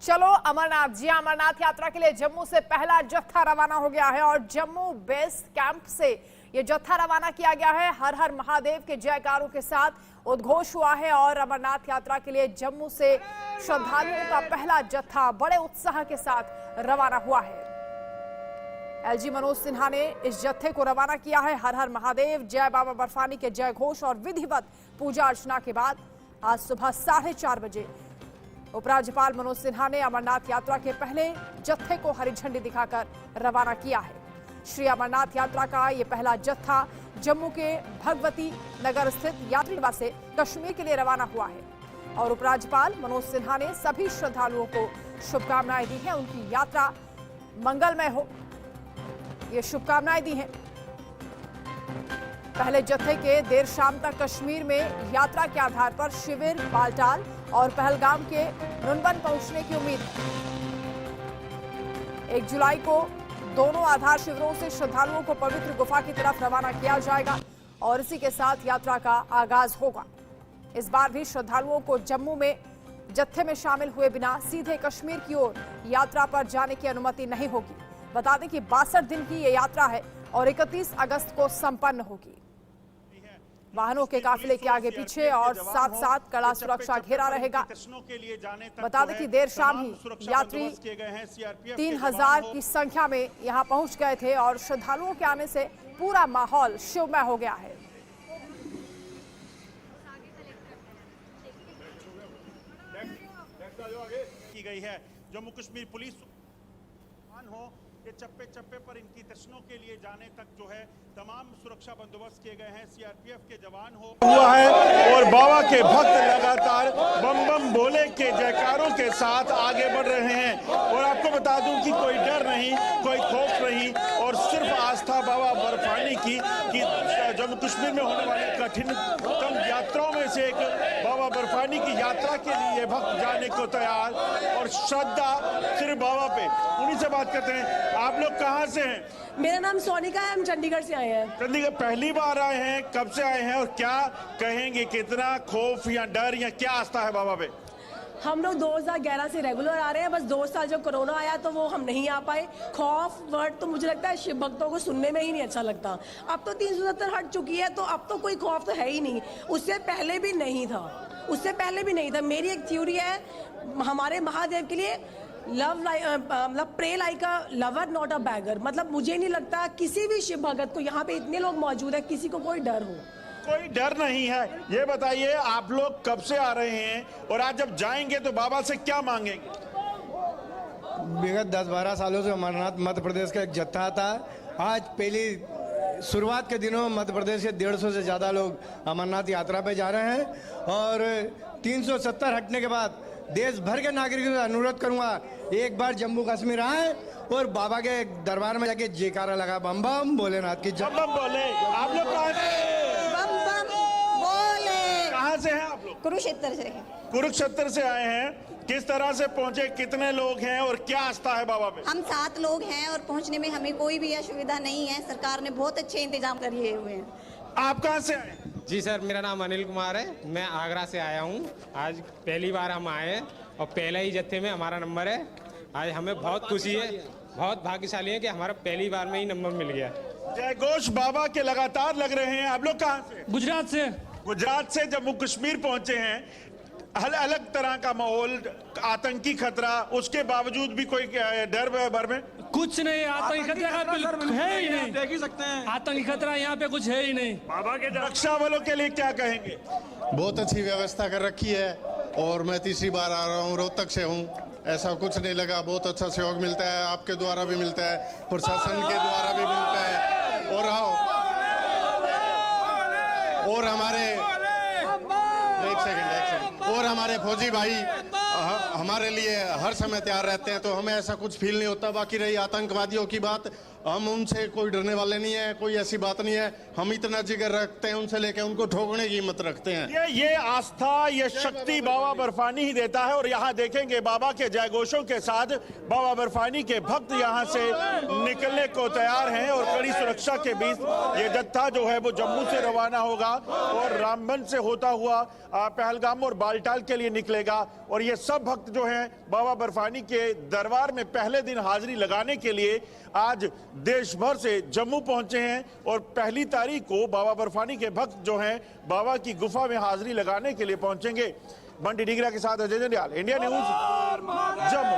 चलो अमरनाथ जी, अमरनाथ यात्रा के लिए जम्मू से पहला जत्था रवाना हो गया है और जम्मू बेस कैंप से ये जत्था रवाना किया गया है। हर हर महादेव के जयकारों के साथ उद्घोष हुआ है और अमरनाथ यात्रा के लिए जम्मू से श्रद्धालुओं का पहला जत्था बड़े उत्साह के साथ रवाना हुआ है। एलजी मनोज सिन्हा ने इस जत्थे को रवाना किया है। हर हर महादेव, जय बाबा बर्फानी के जय घोष और विधिवत पूजा अर्चना के बाद आज सुबह 4:30 बजे उपराज्यपाल मनोज सिन्हा ने अमरनाथ यात्रा के पहले जत्थे को हरी झंडी दिखाकर रवाना किया है। श्री अमरनाथ यात्रा का ये पहला जत्था जम्मू के भगवती नगर स्थित यात्री निवास से कश्मीर के लिए रवाना हुआ है और उपराज्यपाल मनोज सिन्हा ने सभी श्रद्धालुओं को शुभकामनाएं दी हैं। उनकी यात्रा मंगलमय हो, ये शुभकामनाएं दी हैं। पहले जत्थे के देर शाम तक कश्मीर में यात्रा के आधार पर शिविर, बालटाल और पहलगाम के नुनबन पहुंचने की उम्मीद है। 1 जुलाई को दोनों आधार शिविरों से श्रद्धालुओं को पवित्र गुफा की तरफ रवाना किया जाएगा और इसी के साथ यात्रा का आगाज होगा। इस बार भी श्रद्धालुओं को जम्मू में जत्थे में शामिल हुए बिना सीधे कश्मीर की ओर यात्रा पर जाने की अनुमति नहीं होगी। बता दें कि 62 दिन की ये यात्रा है और 31 अगस्त को संपन्न होगी। वाहनों के काफिले के आगे पीछे और साथ साथ कड़ा सुरक्षा घेरा रहेगा। बता दें कि देर शाम ही यात्री 3000 की संख्या में यहां पहुंच गए थे और श्रद्धालुओं के आने से पूरा माहौल शिवमय हो गया है। की गई है जम्मू कश्मीर पुलिस हो ये चप्पे चप्पे पर इनकी दर्शनों के लिए जाने तक जो है तमाम सुरक्षा बंदोबस्त किए गए हैं। सीआरपीएफ के जवान हुआ है और बाबा के भक्त लगातार बम बम बोले के जयकारों के साथ आगे बढ़ रहे हैं। और आपको बता दूं कि कोई डर नहीं, कोई खौफ नहीं और सिर्फ आस्था बाबा बर्फानी की कि जम्मू कश्मीर में होने वाली कठिनतम यात्राओं में से एक बाबा बर्फानी की यात्रा के लिए भक्त जाने को तैयार और श्रद्धा सिर्फ बाबा पे। उन्हीं से बात करते हैं। आप लोग कहाँ से हैं? मेरा नाम सोनिका है, हम चंडीगढ़ से आए हैं। चंडीगढ़ पहली बार आए हैं, कब से आए हैं और क्या कहेंगे, कितना खौफ या डर या क्या आस्था है बाबा पे? हम लोग 2011 से रेगुलर आ रहे हैं, बस 2 साल जब कोरोना आया तो वो हम नहीं आ पाए। खौफ वर्ड तो मुझे लगता है शिव भक्तों को सुनने में ही नहीं अच्छा लगता। अब तो 370 हट चुकी है तो अब तो कोई खौफ तो है ही नहीं। उससे पहले भी नहीं था। मेरी एक थ्योरी है हमारे महादेव के लिए, मतलब pray like a lover not a beggar. मतलब मुझे नहीं लगता किसी भी शिव भगत को, यहाँ पे इतने लोग मौजूद है, किसी को कोई डर हो। कोई डर नहीं है। ये बताइए आप लोग कब से आ रहे हैं और आज जब जाएंगे तो बाबा से क्या मांगेंगे? विगत 10-12 सालों से अमरनाथ मध्य प्रदेश का एक जत्था था। आज पहली शुरुआत के दिनों मध्य प्रदेश के 150 से ज़्यादा लोग अमरनाथ यात्रा पे जा रहे हैं और 370 हटने के बाद देश भर के नागरिकों से अनुरोध करूंगा एक बार जम्मू कश्मीर आए और बाबा के दरबार में जाके जयकारा लगा बम बम भोलेनाथ की जय। बम बम बोले। आप लोग कहाँ से? बम बम बोले। कहाँ से हैं आप लोग? कुरुक्षेत्र से। कुरुक्षेत्र से आए हैं। किस तरह से पहुंचे, कितने लोग हैं और क्या आस्था है बाबा पे? हम 7 लोग हैं और पहुंचने में हमें कोई भी असुविधा नहीं है। सरकार ने बहुत अच्छे इंतजाम किए हुए हैं। आप कहाँ से आए? जी सर, मेरा नाम अनिल कुमार है, मैं आगरा से आया हूँ। आज पहली बार हम आए हैं और पहले ही जत्थे में हमारा नंबर है। आज हमें बहुत खुशी है, बहुत भाग्यशाली है कि हमारा पहली बार में ही नंबर मिल गया। जय घोष बाबा के लगातार लग रहे हैं। आप लोग कहाँ से? गुजरात से। गुजरात से जम्मू कश्मीर पहुंचे हैं। अलग तरह का माहौल, आतंकी खतरा, उसके बावजूद भी कोई डर भर में कुछ नहीं। आतंकी खतरा है ही नहीं, देख ही सकते हैं। आतंकी खतरा यहाँ पे कुछ है ही नहीं। बाबा के रक्षा बलों के लिए क्या कहेंगे? बहुत अच्छी व्यवस्था कर रखी है और मैं तीसरी बार आ रहा हूँ, रोहतक से हूँ। ऐसा कुछ नहीं लगा, बहुत अच्छा सहयोग मिलता है, आपके द्वारा भी मिलता है, प्रशासन के द्वारा भी मिलता है और हमारे एक सेकंड और हमारे फौजी भाई हमारे लिए हर समय तैयार रहते हैं, तो हमें ऐसा कुछ फील नहीं होता। बाकी रही आतंकवादियों की बात, हम उनसे कोई डरने वाले नहीं है, कोई ऐसी बात नहीं है। हम इतना जिगर रखते हैं उनसे, लेके उनको ठोकने की हिम्मत रखते हैं। ये आस्था, ये शक्ति बाबा बर्फानी ही देता है। और यहाँ देखेंगे बाबा के जयघोषों के साथ बाबा बर्फानी के भक्त यहाँ से निकलने को तैयार हैं और कड़ी सुरक्षा के बीच ये जत्था जो है वो जम्मू से रवाना होगा और रामबन से होता हुआ पहलगाम और बालटाल के लिए निकलेगा। और ये सब भक्त भक्त जो हैं बाबा बर्फानी के दरबार में पहले दिन हाजिरी लगाने के लिए आज देश भर से जम्मू पहुंचे हैं और पहली तारीख को बाबा बर्फानी के भक्त जो हैं बाबा की गुफा में हाजिरी लगाने के लिए पहुंचेंगे। बंटी डिगरा के साथ अजय जंडियाल, इंडिया न्यूज, जम्मू।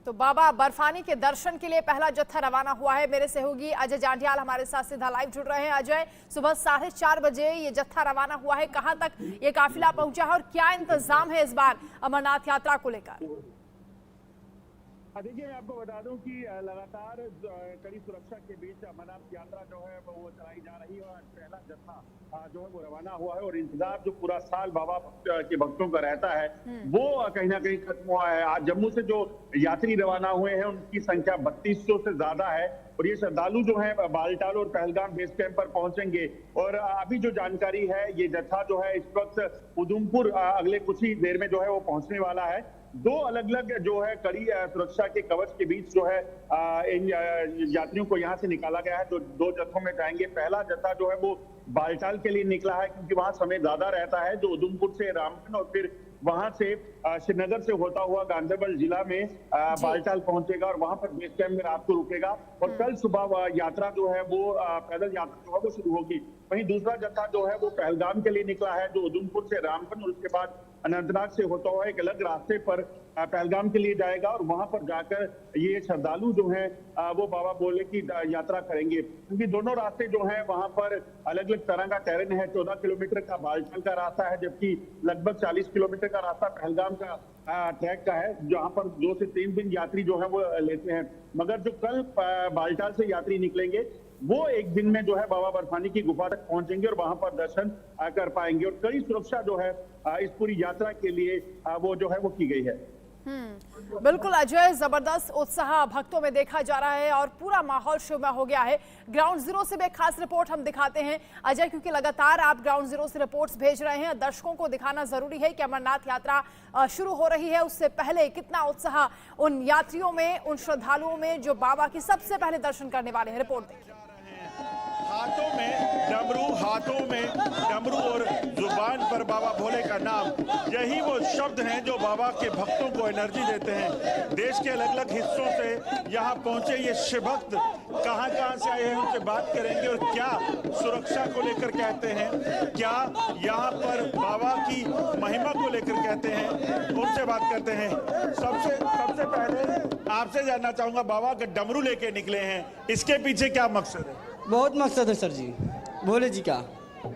तो बाबा बर्फानी के दर्शन के लिए पहला जत्था रवाना हुआ है। मेरे सहयोगी अजय जांडियाल हमारे साथ सीधा लाइव जुड़ रहे हैं। अजय, सुबह 4:30 बजे ये जत्था रवाना हुआ है, कहां तक ये काफिला पहुंचा है और क्या इंतजाम है इस बार अमरनाथ यात्रा को लेकर? देखिए, मैं आपको बता दूं कि लगातार कड़ी सुरक्षा के बीच अमरनाथ यात्रा जो है वो चलाई जा रही है और आज पहला जत्था जो है वो रवाना हुआ है और इंतजार जो पूरा साल बाबा के भक्तों का रहता है वो कहीं ना कहीं खत्म हुआ है। आज जम्मू से जो यात्री रवाना हुए हैं उनकी संख्या 3200 से ज्यादा है और ये श्रद्धालु जो है बालटाल और पहलगाम बेस कैंप पर पहुंचेंगे। और अभी जो जानकारी है, ये जत्था जो है इस वक्त उधमपुर अगले कुछ ही देर में जो है वो पहुंचने वाला है। दो अलग अलग जो है कड़ी सुरक्षा के कवच के बीच जो है इन यात्रियों को यहाँ से निकाला गया है। दो जत्थों में जाएंगे। पहला जत्था जो है वो बालटाल के लिए निकला है क्योंकि वहां समय ज्यादा रहता है, जो उधमपुर से रामबन और फिर वहां से श्रीनगर से होता हुआ गांधरबल जिला में बालटाल पहुंचेगा और वहां पर बेस कैंप में रात को रुकेगा और कल सुबह यात्रा जो है वो पैदल यात्रा जो है वो शुरू होगी। वहीं दूसरा जत्था जो है वो पहलगाम के लिए निकला है, जो उधमपुर से रामबन और उसके बाद अनंतनाग से होता हुआ एक अलग रास्ते पर पहलगाम के लिए जाएगा और वहां पर जाकर ये श्रद्धालु जो हैं वो बाबा भोले की यात्रा करेंगे। क्योंकि दोनों रास्ते जो हैं वहां पर अलग अलग तरह का टेरेन है। 14 किलोमीटर का बालटाल का रास्ता है, जबकि लगभग 40 किलोमीटर का रास्ता पहलगाम का ट्रैक का है, जहां पर 2 से 3 दिन यात्री जो है वो लेते हैं। मगर जो कल बालटाल से यात्री निकलेंगे वो एक दिन में जो है बाबा बर्फानी की गुफा तक पहुंचेंगे और वहां पर दर्शन कर पाएंगे। और कड़ी सुरक्षा जो है इस पूरी यात्रा के लिए वो जो है वो की गई है। बिल्कुल अजय, जबरदस्त उत्साह भक्तों में देखा जा रहा है और पूरा माहौल शोभा हो गया है। ग्राउंड जीरो से भी एक खास रिपोर्ट हम दिखाते हैं अजय, क्योंकि लगातार आप ग्राउंड जीरो से रिपोर्ट्स भेज रहे हैं। दर्शकों को दिखाना जरूरी है कि अमरनाथ यात्रा शुरू हो रही है, उससे पहले कितना उत्साह उन यात्रियों में, उन श्रद्धालुओं में जो बाबा की सबसे पहले दर्शन करने वाले हैं। रिपोर्ट देखिए। हाथों में डमरू और जुबान पर बाबा भोले का नाम, यही वो शब्द हैं जो बाबा के भक्तों को एनर्जी देते हैं। देश के अलग अलग हिस्सों से यहाँ पहुंचे ये शिव भक्त कहां से आए हैं, उनसे बात करेंगे और क्या सुरक्षा को लेकर कहते हैं, क्या यहाँ पर बाबा की महिमा को लेकर कहते हैं, उनसे बात करते हैं। सबसे पहले आपसे जानना चाहूंगा, बाबा के डमरू लेके निकले हैं, इसके पीछे क्या मकसद है? बहुत मकसद है सर जी, भोले जी का।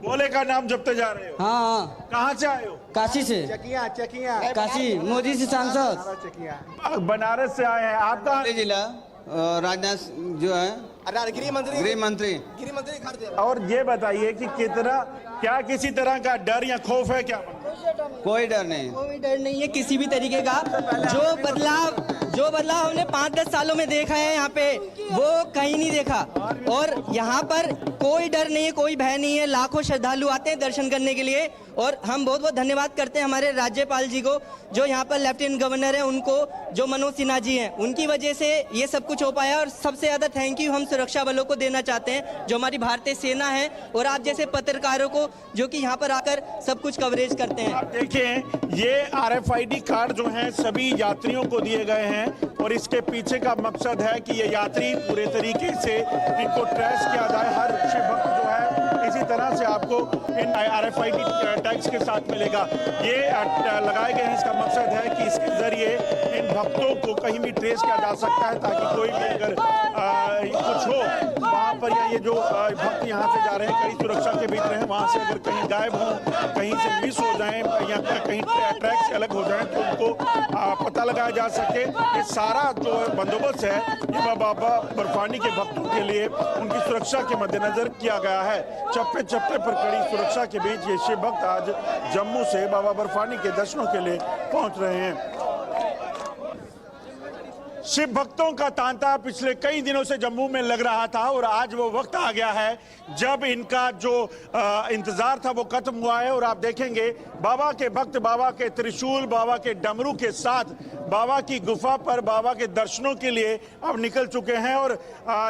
भोले का नाम जपते जा रहे हो? हाँ। कहाँ से आए हो? काशी से। चकिया काशी, मोदी से सांसद। बनारस से आए हैं। आप कहाँ? जिला राजनाथ जो है गृह मंत्री। और ये बताइए कि कितना, क्या किसी तरह का डर या खौफ है क्या? कोई डर नहीं है किसी भी तरीके का। जो बदलाव हमने 5-10 सालों में देखा है यहाँ पे, वो कहीं नहीं देखा। और यहाँ पर कोई डर नहीं है, कोई भय नहीं है। लाखों श्रद्धालु आते हैं दर्शन करने के लिए और हम बहुत बहुत धन्यवाद करते हैं हमारे राज्यपाल जी को, जो यहाँ पर लेफ्टिनेंट गवर्नर है उनको, जो मनोज सिन्हा जी हैं, उनकी वजह से ये सब कुछ हो पाया। और सबसे ज्यादा थैंक यू हम सुरक्षा बलों को देना चाहते हैं, जो हमारी भारतीय सेना है, और आप जैसे पत्रकारों को जो कि यहाँ पर आकर सब कुछ कवरेज करते हैं। आप देखें, ये RFID कार्ड जो हैं सभी यात्रियों को दिए गए हैं और इसके पीछे का मकसद है कि ये यात्री पूरे तरीके से इनको ट्रेस किया जाए। हर शिव भक्त जो है इसी तरह से आपको इन RFID टैग्स के साथ मिलेगा। ये लगाए गए हैं, इसका मकसद है कि इसके जरिए इन भक्तों को कहीं भी ट्रेस किया जा सकता है, ताकि कोई भी अगर कुछ हो वहाँ पर, या ये जो भक्त यहाँ से जा रहे हैं कड़ी सुरक्षा के बीच रहे, वहाँ से अगर कहीं गायब हो, कहीं से मिस हो जाएं या कहीं ट्रैक से अलग हो जाएं तो उनको पता लगाया जा सके। ये सारा जो बंदोबस्त है ये बाबा बर्फानी के भक्तों के लिए उनकी सुरक्षा के मद्देनजर किया गया है। चप्पे चप्पे पर कड़ी सुरक्षा के बीच ये शिव भक्त आज जम्मू से बाबा बर्फानी के दर्शनों के लिए पहुंच रहे हैं। शिव भक्तों का तांता पिछले कई दिनों से जम्मू में लग रहा था और आज वो वक्त आ गया है जब इनका जो इंतजार था वो खत्म हुआ है। और आप देखेंगे बाबा के भक्त बाबा के त्रिशूल, बाबा के डमरू के साथ बाबा की गुफा पर बाबा के दर्शनों के लिए अब निकल चुके हैं और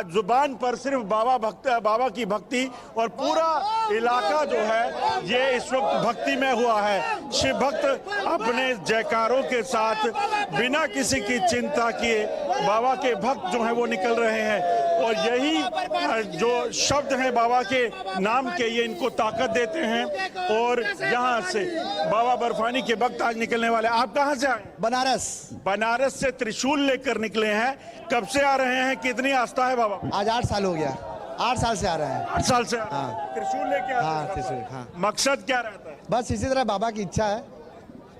जुबान पर सिर्फ बाबा की भक्ति और पूरा इलाका जो है ये इस वक्त भक्ति में हुआ है। शिव भक्त अपने जयकारों के साथ बिना किसी की चिंता किए बाबा के भक्त जो हैं वो निकल रहे हैं और यही जो शब्द हैं बाबा के नाम के ये इनको ताकत देते हैं। और यहाँ से बाबा बर्फानी के भक्त आज निकलने वाले। आप कहाँ से आए? बनारस से त्रिशूल लेकर निकले हैं। कब से आ रहे हैं? कितनी आस्था है बाबा? आज 8 साल हो गया, 8 साल से आ रहे हैं। 8 साल से हाँ। त्रिशूल लेके आते हैं? त्रिशूल, हाँ। मकसद क्या रहता है? बस इसी तरह बाबा की इच्छा है।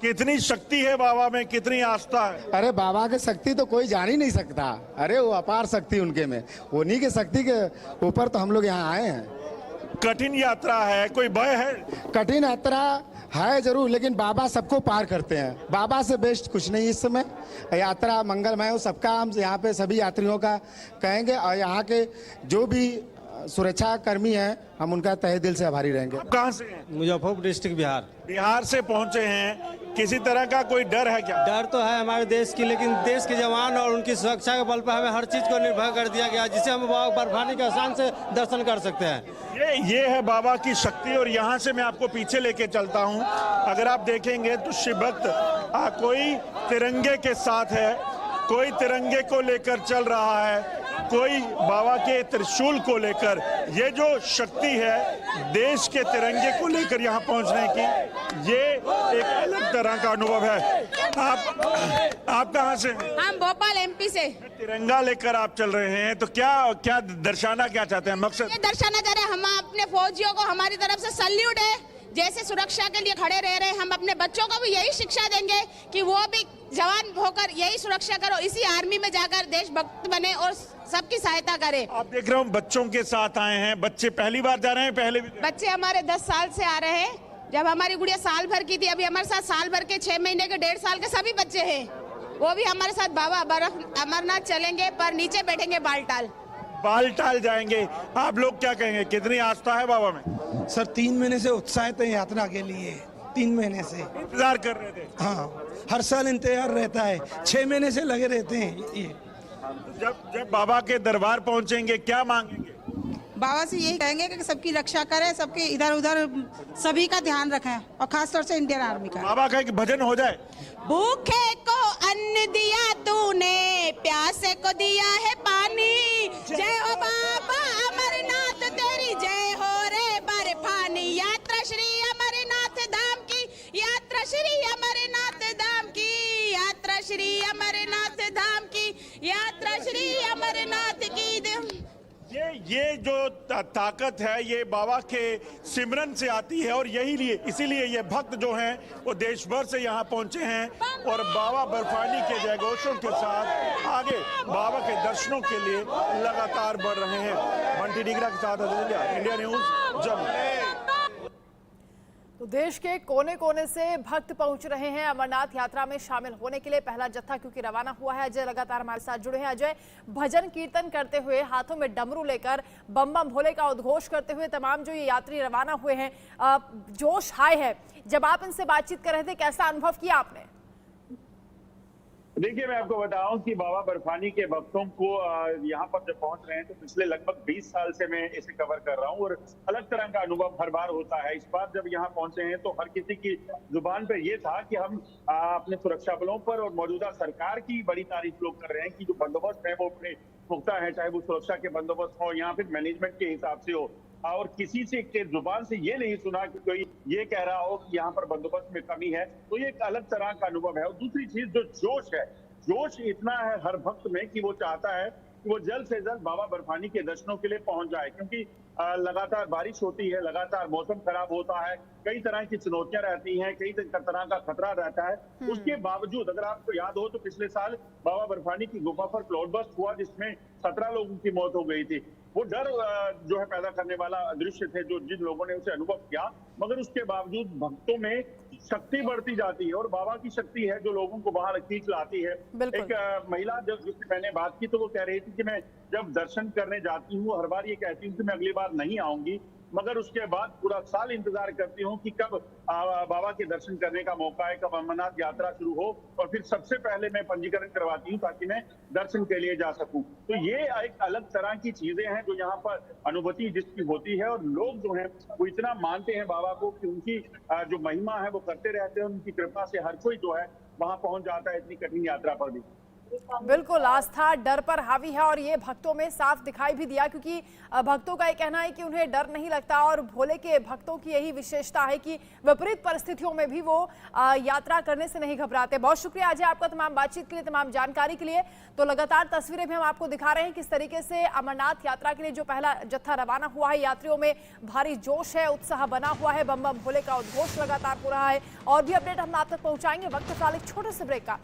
कितनी शक्ति है बाबा में, कितनी आस्था है? अरे बाबा की शक्ति तो कोई जान ही नहीं सकता। अरे वो अपार शक्ति उनके में, उन्हीं के शक्ति के ऊपर तो हम लोग यहाँ आए हैं। कठिन यात्रा है, कोई भय है? कठिन यात्रा है जरूर, लेकिन बाबा सबको पार करते हैं। बाबा से बेस्ट कुछ नहीं इस समय। यात्रा मंगलमय हो सबका, हम यहाँ पे सभी यात्रियों का कहेंगे और यहाँ के जो भी सुरक्षा कर्मी हैं हम उनका तहे दिल से आभारी रहेंगे। कहाँ से हैं? मुजफ्फरपुर डिस्ट्रिक्ट बिहार। बिहार से पहुंचे हैं, किसी तरह का कोई डर है क्या? डर तो है हमारे देश की, लेकिन देश के जवान और उनकी सुरक्षा के बल पर हमें हर चीज को निर्भर कर दिया गया, जिससे हम बाबा बर्फानी के आसान से दर्शन कर सकते हैं। ये है बाबा की शक्ति। और यहाँ से मैं आपको पीछे लेके चलता हूँ। अगर आप देखेंगे तो शिव भक्त कोई तिरंगे के साथ है, कोई तिरंगे को लेकर चल रहा है, कोई बाबा के त्रिशूल को लेकर। ये जो शक्ति है देश के तिरंगे को लेकर यहाँ पहुँचने की, ये एक अलग तरह का अनुभव है। आप कहाँ से? हम भोपाल एमपी से। तिरंगा लेकर आप चल रहे हैं तो क्या दर्शाना क्या चाहते हैं? मकसद ये दर्शाना चाह रहे हैं हम अपने फौजियों को, हमारी तरफ से सल्यूट है। जैसे सुरक्षा के लिए खड़े रह रहे हैं, हम अपने बच्चों को भी यही शिक्षा देंगे कि वो भी जवान होकर यही सुरक्षा करो, इसी आर्मी में जाकर देशभक्त बने और सबकी सहायता करें। आप देख रहे हो बच्चों के साथ आए हैं। बच्चे पहली बार जा रहे हैं? पहले भी बच्चे हमारे 10 साल से आ रहे हैं। जब हमारी गुड़िया साल भर की थी, अभी हमारे साथ साल भर के, 6 महीने के, 1.5 साल के सभी बच्चे हैं। वो भी हमारे साथ बाबा अमरनाथ चलेंगे, पर नीचे बैठेंगे बालटाल जाएंगे। आप लोग क्या कहेंगे, कितनी आस्था है बाबा में? सर 3 महीने से उत्साहित है यात्रा के लिए। 3 महीने से इंतजार कर रहे थे। हाँ, हर साल इंतजार रहता है। 6 महीने से लगे रहते हैं ये। जब बाबा के दरबार पहुंचेंगे क्या मांगेंगे? बाबा से यही कहेंगे कि सबकी रक्षा करें, सबके इधर उधर सभी का ध्यान रखें और खासतौर से इंडियन आर्मी का। बाबा कहे कि भजन हो जाए। भूखे को अन्न दिया तूने, प्यासे को दिया है पानी। जय हो बाबा अमरनाथ तेरी जय हो रे बर्फानी। यात्रा श्री अमरनाथ धाम की, यात्रा श्री अमरनाथ धाम की, यात्रा श्री अमरनाथ धाम की, यात्रा श्री अमरनाथ की। ये जो ताकत है ये बाबा के सिमरन से आती है और इसीलिए ये भक्त जो हैं वो देश भर से यहाँ पहुंचे हैं और बाबा बर्फानी के जयघोषों के साथ आगे बाबा के दर्शनों के लिए लगातार बढ़ रहे हैं। बंटी डिगरा के साथ इंडिया न्यूज जम्मू। तो देश के कोने कोने से भक्त पहुंच रहे हैं अमरनाथ यात्रा में शामिल होने के लिए। पहला जत्था क्योंकि रवाना हुआ है। अजय लगातार हमारे साथ जुड़े हैं। अजय, भजन कीर्तन करते हुए, हाथों में डमरू लेकर, बम बम भोले का उद्घोष करते हुए तमाम जो ये यात्री रवाना हुए हैं, जोश हाई है। जब आप इनसे बातचीत कर रहे थे, कैसा अनुभव किया आपने? देखिए, मैं आपको बताऊं कि बाबा बर्फानी के भक्तों को यहाँ पर जब पहुंच रहे हैं तो पिछले लगभग 20 साल से मैं इसे कवर कर रहा हूं और अलग तरह का अनुभव हर बार होता है। इस बार जब यहाँ पहुंचे हैं तो हर किसी की जुबान पर ये था कि हम अपने सुरक्षा बलों पर और मौजूदा सरकार की बड़ी तारीफ लोग कर रहे हैं कि जो बंदोबस्त है वो अपने पुख्ता है, चाहे वो सुरक्षा के बंदोबस्त हो या फिर मैनेजमेंट के हिसाब से हो। और किसी से के जुबान से ये नहीं सुना कि कोई ये कह रहा हो कि यहाँ पर बंदोबस्त में कमी है। तो ये एक अलग तरह का अनुभव है। और दूसरी चीज, जो जोश है, जोश इतना है हर भक्त में कि वो चाहता है कि वो जल्द से जल्द बाबा बर्फानी के दर्शनों के लिए पहुंच जाए, क्योंकि लगातार बारिश होती है, लगातार मौसम खराब होता है, कई तरह की चुनौतियां रहती हैं, कई तरह का खतरा रहता है। उसके बावजूद अगर आपको याद हो तो पिछले साल बाबा बर्फानी की गुफा पर क्लाउड बर्स्ट हुआ जिसमें 17 लोगों की मौत हो गई थी। वो डर जो है पैदा करने वाला दृश्य थे जो जिन लोगों ने उसे अनुभव किया, मगर उसके बावजूद भक्तों में शक्ति बढ़ती जाती है और बाबा की शक्ति है जो लोगों को बाहर खींच लाती है। एक महिला जब जिससे मैंने बात की तो वो कह रही थी कि मैं जब दर्शन करने जाती हूँ हर बार ये कहती हूँ कि मैं अगली बार नहीं आऊंगी, मगर उसके बाद पूरा साल इंतजार करती हूँ कि कब बाबा के दर्शन करने का मौका है, कब अमरनाथ यात्रा शुरू हो और फिर सबसे पहले मैं पंजीकरण करवाती हूँ ताकि मैं दर्शन के लिए जा सकूं। तो ये एक अलग तरह की चीजें हैं जो यहाँ पर अनुभूति जिसकी होती है और लोग जो हैं वो इतना मानते हैं बाबा को कि उनकी जो महिमा है वो करते रहते हैं। उनकी कृपा से हर कोई जो है वहां पहुंच जाता है इतनी कठिन यात्रा पर भी। बिल्कुल, आस्था डर पर हावी है और ये भक्तों में साफ दिखाई भी दिया, क्योंकि भक्तों का ये कहना है कि उन्हें डर नहीं लगता और भोले के भक्तों की यही विशेषता है कि विपरीत परिस्थितियों में भी वो यात्रा करने से नहीं घबराते। बहुत शुक्रिया अजय आपका तमाम बातचीत के लिए, तमाम जानकारी के लिए। तो लगातार तस्वीरें भी हम आपको दिखा रहे हैं किस तरीके से अमरनाथ यात्रा के लिए जो पहला जत्था रवाना हुआ है, यात्रियों में भारी जोश है, उत्साह बना हुआ है, बम बम भोले का उद्घोष लगातार हो रहा है। और भी अपडेट हम आप तक पहुंचाएंगे। वक्त फिलहाल एक छोटे से ब्रेक का।